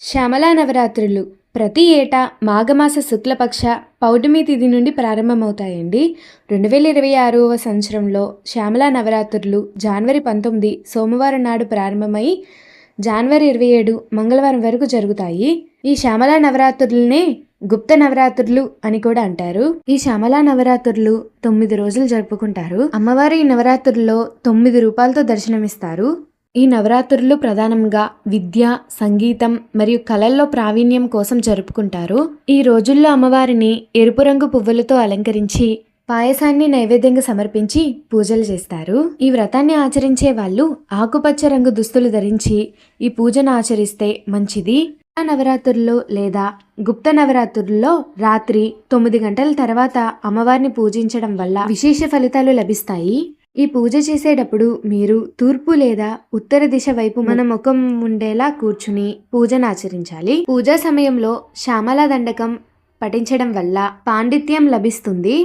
శ్యామలా నవరాత్రులు ప్రతి ఏటా మాఘమాస శుక్లపక్ష పౌర్ణమి తిథి నుండి ప్రారంభమవుతాయండి. 2026వ సంవత్సరంలో శ్యామలా నవరాత్రులు జనవరి 19 సోమవారం నాడు ప్రారంభమై జనవరి 27 మంగళవారం వరకు జరుగుతాయి. ఈ శ్యామలా నవరాత్రులనే గుప్త నవరాత్రులు అని కూడా అంటారు. ఈ శ్యామలా నవరాత్రులు 9 రోజులు జరుపుకుంటారు. అమ్మవారి ఈ నవరాత్రుల్లో 9 రూపాలతో దర్శనమిస్తారు. ఈ నవరాత్రులు ప్రధానంగా విద్య, సంగీతం మరియు కళల్లో ప్రావీణ్యం కోసం జరుపుకుంటారు. ఈ రోజుల్లో అమ్మవారిని ఎరుపు రంగు పువ్వులతో అలంకరించి పాయసాన్ని నైవేద్యంగా సమర్పించి పూజలు చేస్తారు. ఈ వ్రతాన్ని ఆచరించే వాళ్ళు ఆకుపచ్చ రంగు దుస్తులు ధరించి ఈ పూజను ఆచరిస్తే మంచిది. నవరాత్రుల్లో లేదా గుప్త నవరాత్రుల్లో రాత్రి 9 గంటల తర్వాత అమ్మవారిని పూజించడం వల్ల విశేష ఫలితాలు లభిస్తాయి. ఈ పూజ చేసేటప్పుడు మీరు తూర్పు లేదా ఉత్తర దిశ వైపు మన ముఖం ఉండేలా కూర్చుని పూజను ఆచరించాలి. పూజా సమయంలో శ్యామలా దండకం పఠించడం వల్ల పాండిత్యం లభిస్తుంది.